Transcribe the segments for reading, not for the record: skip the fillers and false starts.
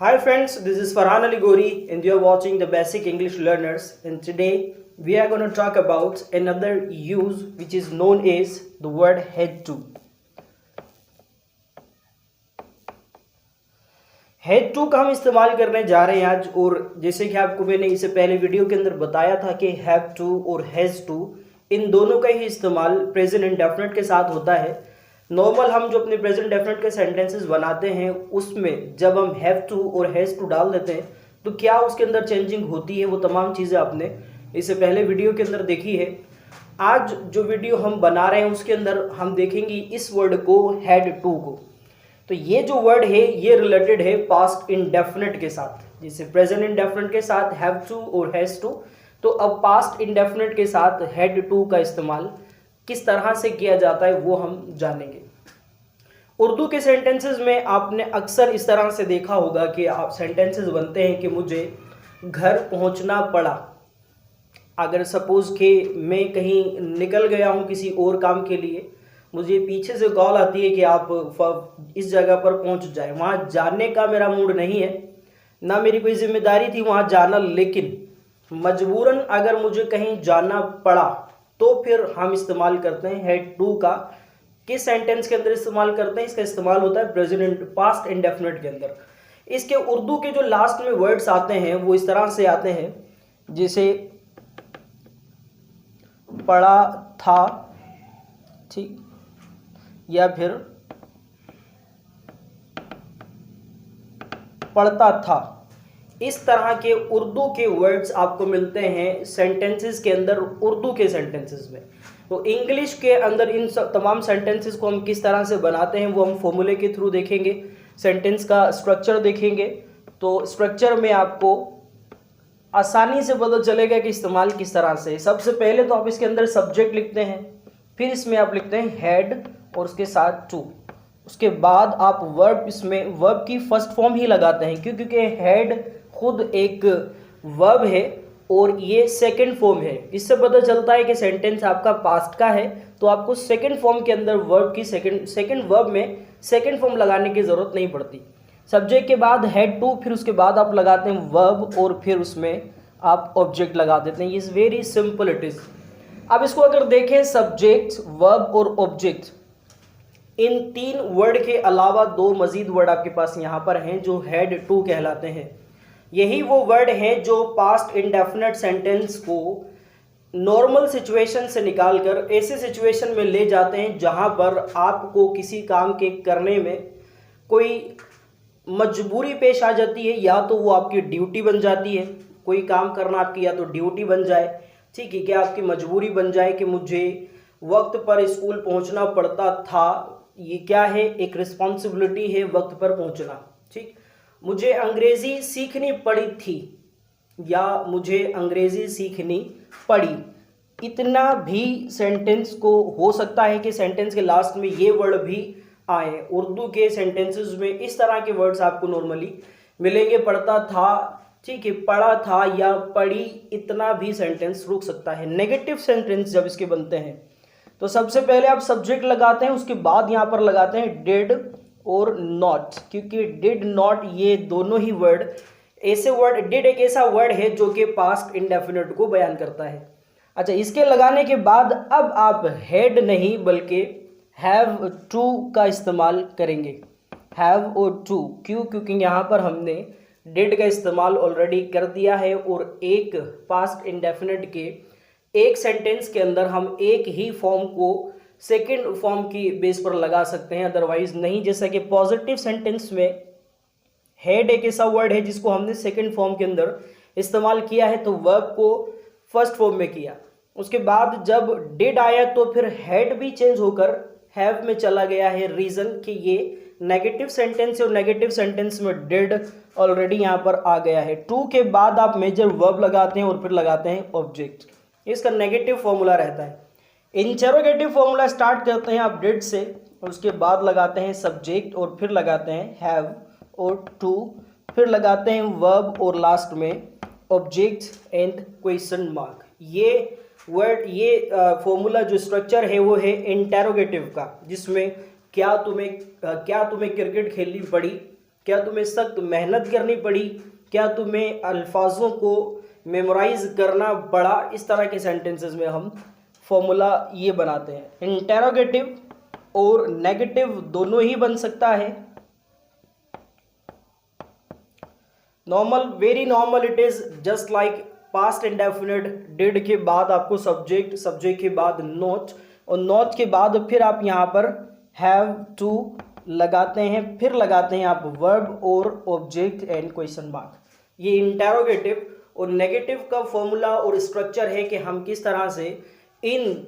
Hi friends, this is Farhan Ali Gori and you are watching the Basic English Learners, and today we are going to talk about another use which is known as the word had to. Had to का हम इस्तेमाल करने जा रहे हैं आज, और जैसे कि आपको मैंने इससे पहले वीडियो के अंदर बताया था कि हैव टू और हैज़ टू इन दोनों का ही इस्तेमाल प्रेजेंट इंडेफिनिट के साथ होता है। नॉर्मल हम जो अपने प्रेजेंट डेफिनेट के सेंटेंसेस बनाते हैं उसमें जब हम हैव टू और हैज़ टू डाल देते हैं तो क्या उसके अंदर चेंजिंग होती है, वो तमाम चीज़ें आपने इससे पहले वीडियो के अंदर देखी है। आज जो वीडियो हम बना रहे हैं उसके अंदर हम देखेंगे इस वर्ड को, हैड टू को। तो ये जो वर्ड है ये रिलेटेड है पास्ट इंडेफिनिट के साथ, जैसे प्रेजेंट इंडेफिनिट के साथ हैव टू और हैज़ टू, तो अब पास्ट इंडेफिनिट के साथ हैड टू का इस्तेमाल किस तरह से किया जाता है वो हम जानेंगे। उर्दू के सेंटेंसेस में आपने अक्सर इस तरह से देखा होगा कि आप सेंटेंसेस बनते हैं कि मुझे घर पहुंचना पड़ा। अगर सपोज कि मैं कहीं निकल गया हूं किसी और काम के लिए, मुझे पीछे से कॉल आती है कि आप इस जगह पर पहुंच जाए। वहां जाने का मेरा मूड नहीं है, ना मेरी कोई जिम्मेदारी थी वहां जाना, लेकिन मजबूरन अगर मुझे कहीं जाना पड़ा तो फिर हम इस्तेमाल करते हैं हैड टू का। किस सेंटेंस के अंदर इस्तेमाल करते हैं? इसका इस्तेमाल होता है प्रेजेंट पास्ट इंडेफिनिट के अंदर। इसके उर्दू के जो लास्ट में वर्ड्स आते हैं वो इस तरह से आते हैं, जैसे पढ़ा था, ठीक, या फिर पढ़ता था। इस तरह के उर्दू के वर्ड्स आपको मिलते हैं सेंटेंसेस के अंदर, उर्दू के सेंटेंसेस में। तो इंग्लिश के अंदर इन तमाम सेंटेंसेस को हम किस तरह से बनाते हैं वो हम फॉर्मूले के थ्रू देखेंगे, सेंटेंस का स्ट्रक्चर देखेंगे। तो स्ट्रक्चर में आपको आसानी से पता चलेगा कि इस्तेमाल किस तरह से। सबसे पहले तो आप इसके अंदर सब्जेक्ट लिखते हैं, फिर इसमें आप लिखते हैं हैड और उसके साथ टू। उसके बाद आप वर्ब, इसमें वर्ब की फर्स्ट फॉर्म ही लगाते हैं क्योंकि हैड खुद एक वर्ब है और ये सेकंड फॉर्म है। इससे पता चलता है कि सेंटेंस आपका पास्ट का है, तो आपको सेकंड फॉर्म के अंदर वर्ब की सेकंड वर्ब में सेकंड फॉर्म लगाने की ज़रूरत नहीं पड़ती। सब्जेक्ट के बाद हैड टू, फिर उसके बाद आप लगाते हैं वर्ब और फिर उसमें आप ऑब्जेक्ट लगा देते हैं। Is very simple it is. अब इसको अगर देखें, सब्जेक्ट, वर्ब और ऑब्जेक्ट, इन तीन वर्ड के अलावा दो मजीद वर्ड आपके पास यहाँ पर हैं जो हैड टू कहलाते हैं। यही वो वर्ड हैं जो पास्ट इंडेफिनिट सेंटेंस को नॉर्मल सिचुएशन से निकालकर ऐसे सिचुएशन में ले जाते हैं जहाँ पर आपको किसी काम के करने में कोई मजबूरी पेश आ जाती है, या तो वो आपकी ड्यूटी बन जाती है, कोई काम करना आपकी या तो ड्यूटी बन जाए, ठीक है, क्या आपकी मजबूरी बन जाए कि मुझे वक्त पर स्कूल पहुंचना पड़ता था। ये क्या है? एक रिस्पॉन्सिबिलिटी है वक्त पर पहुंचना, ठीक। मुझे अंग्रेज़ी सीखनी पड़ी थी, या मुझे अंग्रेज़ी सीखनी पड़ी। इतना भी सेंटेंस को हो सकता है कि सेंटेंस के लास्ट में ये वर्ड भी आए। उर्दू के सेंटेंसेस में इस तरह के वर्ड्स आपको नॉर्मली मिलेंगे, पढ़ता था, ठीक है, पढ़ा था या पढ़ी। इतना भी सेंटेंस रुक सकता है। नेगेटिव सेंटेंस जब इसके बनते हैं तो सबसे पहले आप सब्जेक्ट लगाते हैं, उसके बाद यहाँ पर लगाते हैं डिड और नॉट, क्योंकि डिड नॉट ये दोनों ही वर्ड ऐसे वर्ड, डिड एक ऐसा वर्ड है जो कि पास्ट इंडेफिनिट को बयान करता है। अच्छा, इसके लगाने के बाद अब आप हैड नहीं बल्कि हैव टू का इस्तेमाल करेंगे। हैव और टू क्यों? क्योंकि यहाँ पर हमने डिड का इस्तेमाल ऑलरेडी कर दिया है और एक पास्ट इंडेफिनिट के एक सेंटेंस के अंदर हम एक ही फॉर्म को सेकंड फॉर्म की बेस पर लगा सकते हैं, अदरवाइज नहीं। जैसा कि पॉजिटिव सेंटेंस में हैड एक ऐसा वर्ड है जिसको हमने सेकंड फॉर्म के अंदर इस्तेमाल किया है, तो वर्ब को फर्स्ट फॉर्म में किया। उसके बाद जब डिड आया तो फिर हैड भी चेंज होकर हैव में चला गया है। रीज़न कि ये नेगेटिव सेंटेंस है और नेगेटिव सेंटेंस में डिड ऑलरेडी यहाँ पर आ गया है। टू के बाद आप मेजर वर्ब लगाते हैं और फिर लगाते हैं ऑब्जेक्ट। इसका नेगेटिव फॉर्मूला रहता है। इंटरोगेटिव फॉर्मूला स्टार्ट करते हैं आप डिड से, और उसके बाद लगाते हैं सब्जेक्ट और फिर लगाते हैं हैव और टू, फिर लगाते हैं वर्ब और लास्ट में ऑब्जेक्ट एंड क्वेश्चन मार्क। ये वर्ड, ये फॉर्मूला जो स्ट्रक्चर है वो है इंटरोगेटिव का, जिसमें क्या तुम्हें क्रिकेट खेलनी पड़ी, क्या तुम्हें सख्त मेहनत करनी पड़ी, क्या तुम्हें अल्फाजों को मेमोराइज करना पड़ा। इस तरह के सेंटेंसेस में हम फॉर्मूला ये बनाते हैं। इंटेरोगेटिव और नेगेटिव दोनों ही बन सकता है। Normal, very normal it is just like past indefinite. Did के बाद आपको सब्जेक्ट, सब्जेक्ट के बाद नॉट, और नॉट के बाद फिर आप यहाँ पर हैव टू लगाते हैं, फिर लगाते हैं आप वर्ब और ऑब्जेक्ट एंड क्वेश्चन मार्क। ये इंटेरोगेटिव और नेगेटिव का फॉर्मूला और स्ट्रक्चर है कि हम किस तरह से इन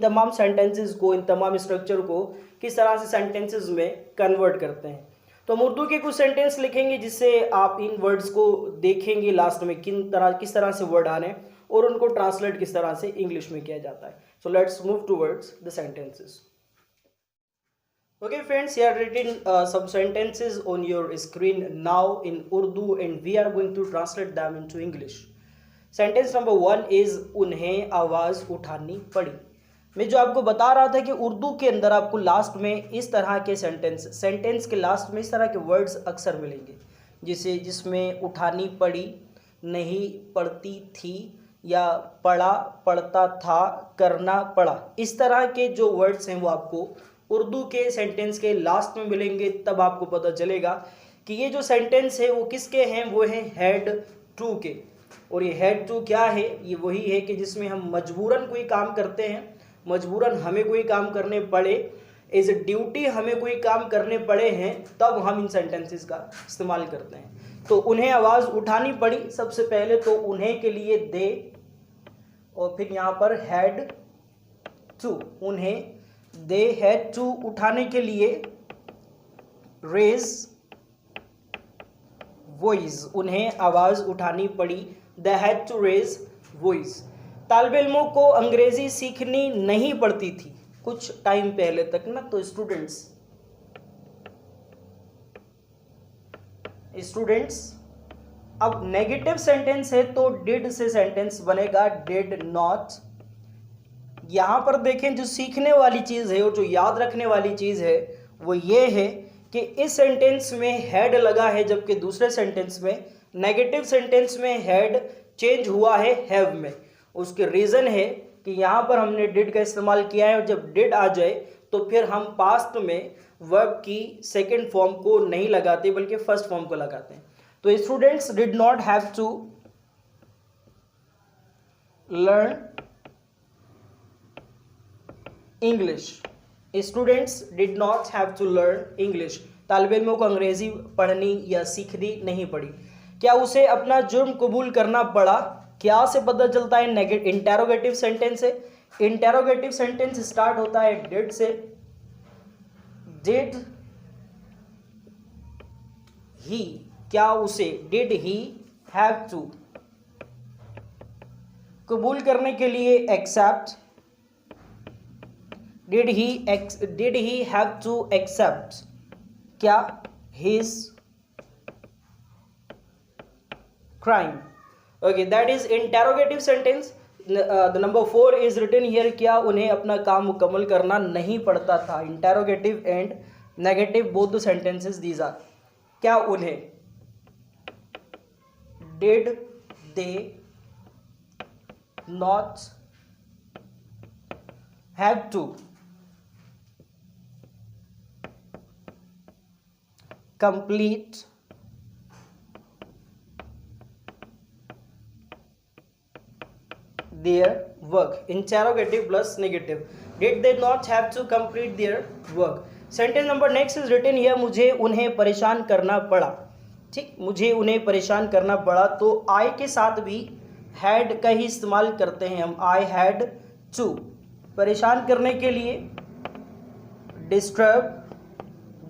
तमाम सेंटेंसेस को, इन तमाम स्ट्रक्चर को किस तरह से सेंटेंसेस में कन्वर्ट करते हैं। तो हम उर्दू के कुछ सेंटेंस लिखेंगे जिससे आप इन वर्ड्स को देखेंगे लास्ट में किस तरह से वर्ड आ रहे हैं और उनको ट्रांसलेट किस तरह से इंग्लिश में किया जाता है। So let's move towards the sentences. Okay friends, here written some sentences on your screen now in Urdu and we are going to translate them into English. Sentence number 1 is उन्हें आवाज़ उठानी पड़ी। मैं जो आपको बता रहा था कि उर्दू के अंदर आपको लास्ट में इस तरह के सेंटेंस के लास्ट में इस तरह के वर्ड्स अक्सर मिलेंगे, जिसमें उठानी पड़ी, नहीं पड़ती थी, या पढ़ा पढ़ता था, करना पड़ा। इस तरह के जो वर्ड्स हैं वो आपको उर्दू के सेंटेंस के लास्ट में मिलेंगे। तब आपको पता चलेगा कि ये जो सेंटेंस है वो किसके हैं, वो हैं हेड टू के। और ये हेड टू क्या है, ये वही है कि जिसमें हम मजबूरन कोई काम करते हैं, मजबूरन हमें कोई काम करने पड़े, एज ए ड्यूटी हमें कोई काम करने पड़े हैं, तब हम इन सेंटेंसेस का इस्तेमाल करते हैं। तो उन्हें आवाज़ उठानी पड़ी, सबसे पहले तो उन्हें के लिए दे, और फिर यहाँ पर हैड टू, उन्हें दे हैड टू उठाने के लिए रेज वॉइस, उन्हें आवाज़ उठानी पड़ी, they had to raise voice. तालिब इल्मों को अंग्रेज़ी सीखनी नहीं पड़ती थी कुछ टाइम पहले तक ना। तो स्टूडेंट्स अब नेगेटिव सेंटेंस है तो डिड से सेंटेंस बनेगा, डिड नॉट। यहाँ पर देखें, जो सीखने वाली चीज़ है और जो याद रखने वाली चीज़ है वो ये है कि इस सेंटेंस में हैड लगा है, जबकि दूसरे सेंटेंस में, नेगेटिव सेंटेंस में हैड चेंज हुआ है हैव में। उसके रीज़न है कि यहाँ पर हमने डिड का इस्तेमाल किया है, और जब डिड आ जाए तो फिर हम पास्ट में वर्ब की सेकेंड फॉर्म को नहीं लगाते बल्कि फर्स्ट फॉर्म को लगाते हैं। तो students did not have to learn English. Students did not have to learn English. तालिब इल्मों को अंग्रेजी पढ़नी या सीखनी नहीं पड़ी। क्या उसे अपना जुर्म कबूल करना पड़ा? क्या से पता चलता है? इंटेरोगेटिव सेंटेंस है। इंटेरोगेटिव सेंटेंस स्टार्ट होता है डिड से। डिड ही, क्या उसे, डिड ही हैव टू, कबूल करने के लिए accept, did he have to accept क्या his crime. Okay, that is interrogative sentence. The number 4 is written here, क्या उन्हें अपना काम मुकम्मल करना नहीं पड़ता था। Interrogative and negative both the sentences these are. क्या उन्हें, did they not have to complete their work? Interrogative plus negative. Did they not have to complete their work? Sentence number next is written here, मुझे उन्हें परेशान करना पड़ा। ठीक, मुझे उन्हें परेशान करना पड़ा। तो I के साथ भी had का ही इस्तेमाल करते हैं हम। I had to, परेशान करने के लिए disturb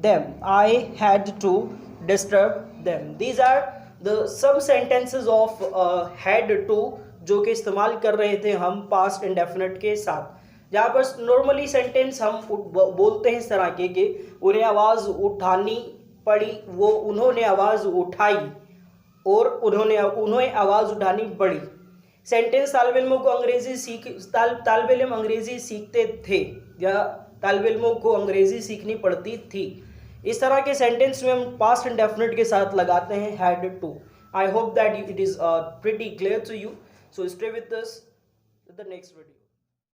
them. I had to disturb them. These are the some sentences of had to जो कि इस्तेमाल कर रहे थे हम पास्ट इंडेफिनिट के साथ। जहाँ पर नॉर्मली सेंटेंस हम बोलते हैं इस तरह के कि उन्हें आवाज़ उठानी पड़ी, वो उन्होंने आवाज़ उठाई, और उन्हें आवाज़ उठानी पड़ी। सेंटेंस तालिब इल्मों को तालिब इल्म अंग्रेज़ी सीखते थे या तालिब इल्मों को अंग्रेज़ी सीखनी पड़ती थी। इस तरह के सेंटेंस में हम पास्ट इंडेफिनिट के साथ लगाते हैं had to. I hope that it is pretty clear to you, so stay with us the next video.